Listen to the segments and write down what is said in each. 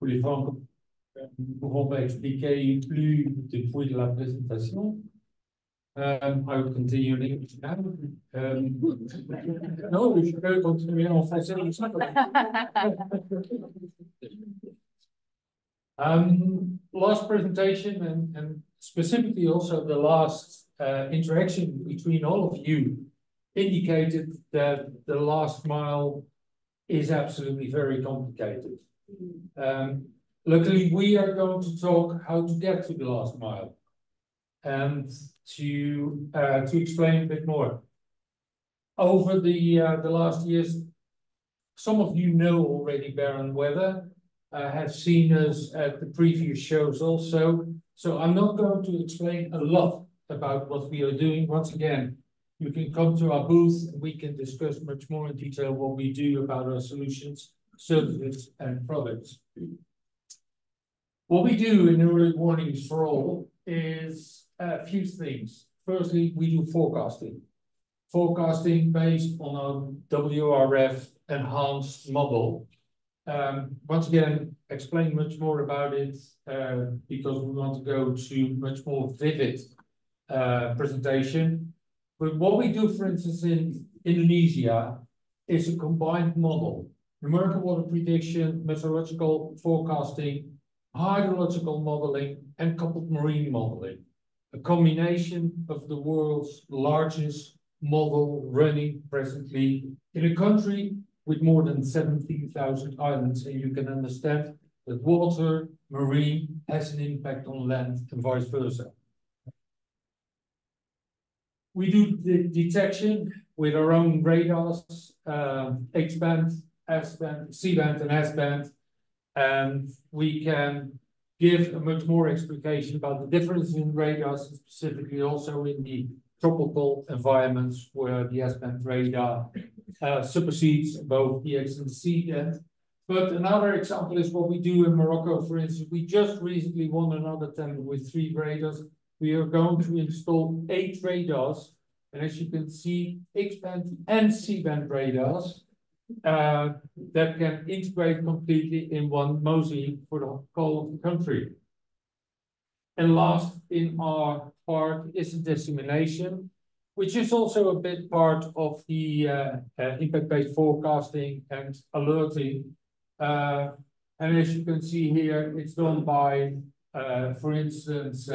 pour les francophones, nous ne pouvons pas expliquer plus depuis la présentation. I will continue in English now. No, je peux continuer en français. Last presentation and specifically also the last interaction between all of you indicated that the last mile is absolutely very complicated. Luckily, we are going to talk how to get to the last mile and to explain a bit more. Over the last years, some of you know already Barren Weather, have seen us at the previous shows also. So I'm not going to explain a lot about what we are doing. Once again, you can come to our booth and we can discuss much more in detail what we do about our solutions, services, and products. What we do in early warnings for all is a few things. Firstly, we do forecasting. Forecasting based on our WRF enhanced model. Once again, explain much more about it because we want to go to much more vivid presentation. But what we do, for instance, in Indonesia is a combined model. Numerical water prediction, meteorological forecasting, hydrological modeling, and coupled marine modeling. A combination of the world's largest model running presently in a country with more than 17,000 islands. And you can understand that water, marine, has an impact on land and vice versa. We do the detection with our own radars, H-band, S-band, C-band, and S-band. And we can give a much more explication about the difference in radars, specifically also in the tropical environments where the S-band radar supersedes both the X and the C-band. But another example is what we do in Morocco, for instance. We just recently won another tender with 3 radars. We are going to install 8 radars. And as you can see, X-band and C-band radars that can integrate completely in one mosaic for the whole of the country. And last in our part is the dissemination, which is also a bit part of the impact-based forecasting and alerting. And as you can see here, it's done by, for instance,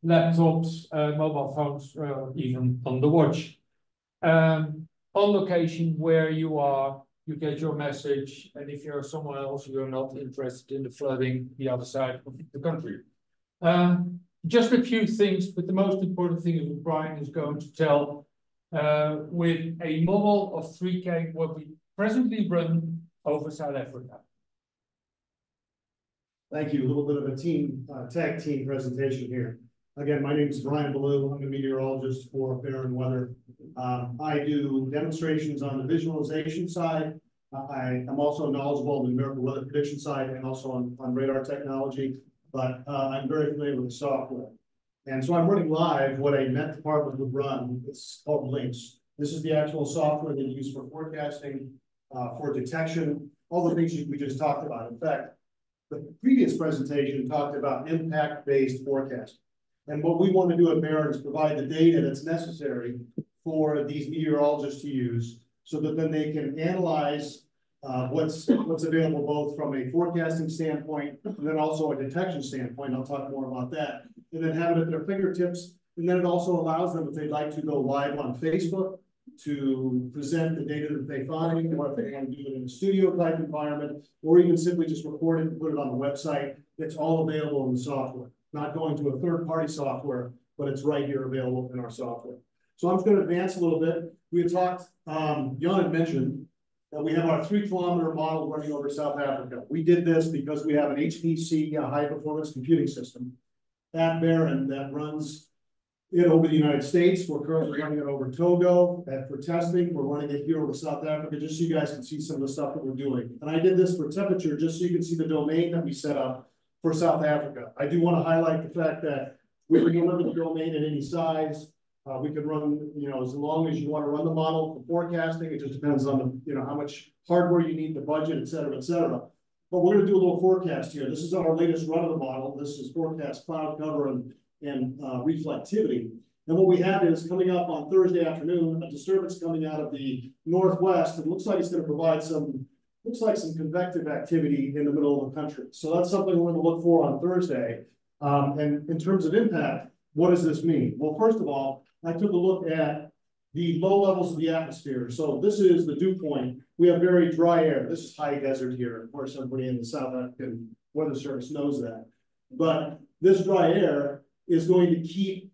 laptops, mobile phones, even on the watch. On location where you are, you get your message, and if you're somewhere else, you're not interested in the flooding the other side of the country. Just a few things, but the most important thing is what Brian is going to tell with a model of 3K, what we presently run over South Africa. Thank you. A little bit of a tag team presentation here. Again, my name is Brian Bellew. I'm a meteorologist for Barren Weather. I do demonstrations on the visualization side. I am also knowledgeable on the numerical weather prediction side and also on radar technology, but I'm very familiar with the software. And so I'm running live what a Met department would run. It's called Links. This is the actual software they use for forecasting, for detection, all the things we just talked about. In fact, the previous presentation talked about impact-based forecasting. And what we want to do at Barren is provide the data that's necessary for these meteorologists to use so that then they can analyze what's available both from a forecasting standpoint and then also a detection standpoint. I'll talk more about that. And then have it at their fingertips. And then it also allows them, if they'd like to go live on Facebook, to present the data that they find, or if they want to do it in a studio type environment, or even simply just record it and put it on the website. It's all available in the software. Not going to a third-party software, but it's right here available in our software. So I'm just going to advance a little bit. We had talked, Jan had mentioned that we have our 3-kilometer model running over South Africa. We did this because we have an HPC, high-performance computing system at Barren that runs it over the United States. We're currently running it over Togo for testing. We're running it here over South Africa, just so you guys can see some of the stuff that we're doing. And I did this for temperature, just so you can see the domain that we set up for South Africa. I do want to highlight the fact that we can limit the domain at any size. We can run, as long as you want to run the model for forecasting. It just depends on how much hardware you need, the budget, et cetera, et cetera. but we're gonna do a little forecast here. This is our latest run of the model. This is forecast cloud cover and reflectivity. And what we have is coming up on Thursday afternoon, a disturbance coming out of the northwest. It looks like it's going to provide some convective activity in the middle of the country. So that's something we're going to look for on Thursday. And in terms of impact, what does this mean? Well, first of all, I took a look at the low levels of the atmosphere. So this is the dew point. We have very dry air. This is high desert here. Of course, everybody in the South African Weather Service knows that. But this dry air is going to keep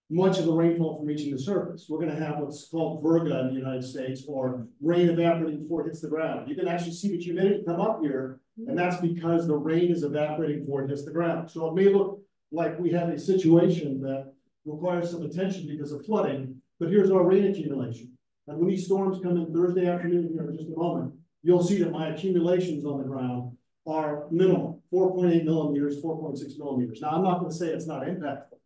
much of the rainfall from reaching the surface. We're going to have what's called virga in the United States, or rain evaporating before it hits the ground. You can actually see the humidity come up here, and that's because the rain is evaporating before it hits the ground. So it may look like we have a situation that requires some attention because of flooding, but here's our rain accumulation. And when these storms come in Thursday afternoon here in just a moment, you'll see that my accumulations on the ground are minimal, 4.8 millimeters, 4.6 millimeters. Now, I'm not going to say it's not impactful.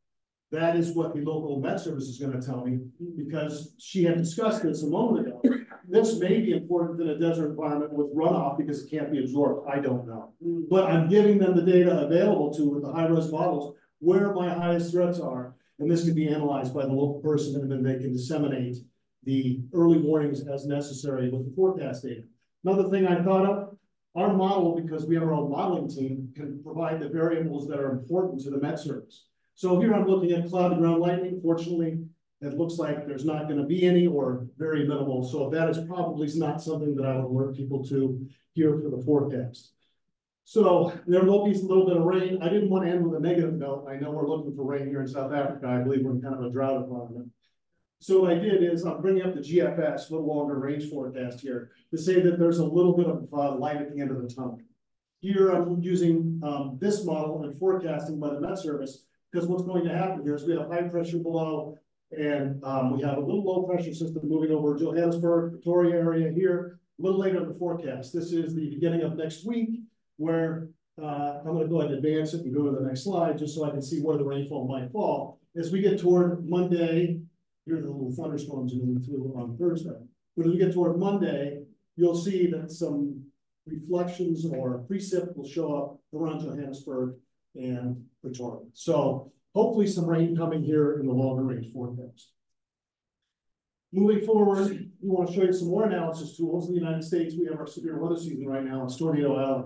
That is what the local Met Service is going to tell me, because she had discussed this a moment ago. This may be important in a desert environment with runoff because it can't be absorbed. I don't know. But I'm giving them the data available to with the high-res models where my highest threats are. And this can be analyzed by the local person, and then they can disseminate the early warnings as necessary with the forecast data. Another thing I thought of, our model, because we have our own modeling team, can provide the variables that are important to the Met Service. So here I'm looking at cloud to ground lightning. Fortunately, it looks like there's not going to be any or very minimal. So that is probably not something that I would alert people to here for the forecast. So there will be a little bit of rain. I didn't want to end with a negative note. I know we're looking for rain here in South Africa. I believe we're in kind of a drought environment. So what I did is I'm bringing up the GFS, a little longer range forecast here, to say that there's a little bit of light at the end of the tunnel. Here I'm using this model and forecasting by the Met Service, because what's going to happen here is we have high pressure below, and we have a little low pressure system moving over Johannesburg, Pretoria area here, a little later in the forecast. This is the beginning of next week, where I'm going to go ahead and advance it and go to the next slide just so I can see where the rainfall might fall. As we get toward Monday, here are the little thunderstorms moving through on Thursday. But as we get toward Monday, you'll see that some reflections or precip will show up around Johannesburg and Pretoria. So hopefully some rain coming here in the longer range forecast. Moving forward, we want to show you some more analysis tools. In the United States, we have our severe weather season right now. It's Tornado Alley.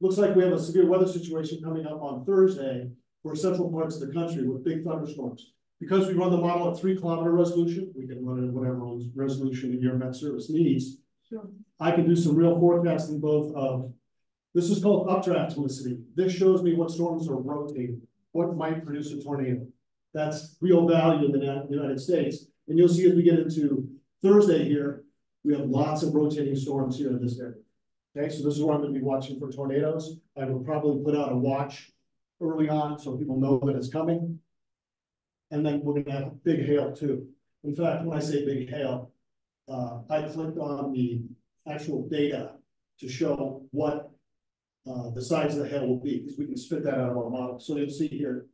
Looks like we have a severe weather situation coming up on Thursday for central parts of the country with big thunderstorms. Because we run the model at 3-kilometer resolution, we can run it at whatever resolution that your Met Service needs. Sure. I can do some real forecasting both of, this is called updraft helicity. This shows me what storms are rotating, what might produce a tornado. That's real value in the United States. And you'll see as we get into Thursday here, we have lots of rotating storms here in this area. Okay, so this is where I'm going to be watching for tornadoes. I will probably put out a watch early on so people know that it's coming. And then we're going to have big hail too. In fact, when I say big hail, I clicked on the actual data to show what the size of the hail will be, because we can spit that out of our model. So you'll see here,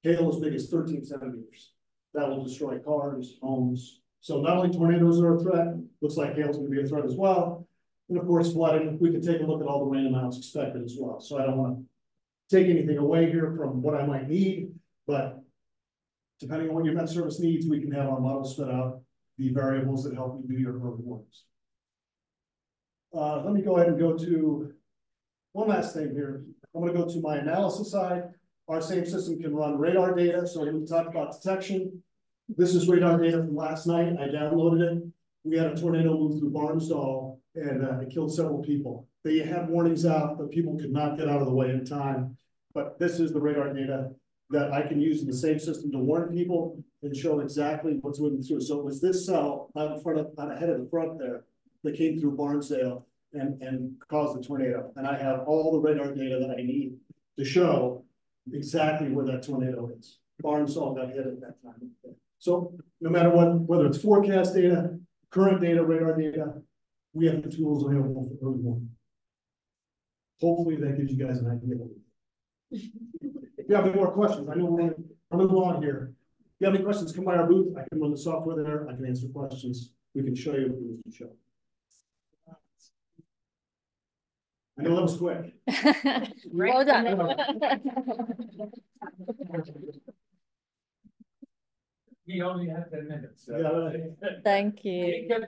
hail as big as 13 centimeters. That will destroy cars, homes. So not only tornadoes are a threat, looks like hail is going to be a threat as well. And of course, flooding, we can take a look at all the rain amounts expected as well. So I don't want to take anything away here from what I might need, but depending on what your Met Service needs, we can have our model spit out the variables that help you do your early warnings. Let me go ahead and go to one last thing here. I'm going to go to my analysis side. Our same system can run radar data. So when we talk about detection, this is radar data from last night. I downloaded it. We had a tornado move through Barnesdall, and it killed several people. They had warnings out, but people could not get out of the way in time. But this is the radar data that I can use in the same system to warn people and show exactly what's moving through. So it was this cell out in front of, out ahead of the front there, that came through Barnesdale and caused the tornado. And I have all the radar data that I need to show exactly where that tornado is. Barnesdale got hit at that time. So no matter what, whether it's forecast data, current data, radar data, we have the tools available for early warning. Hopefully that gives you guys an idea. If you have any more questions, I know we're running along here. If you have any questions, come by our booth. I can run the software there. I can answer questions. We can show you what we can show. I know that was quick. Well done. We only have 10 minutes. So. Yeah, right. Thank We you. can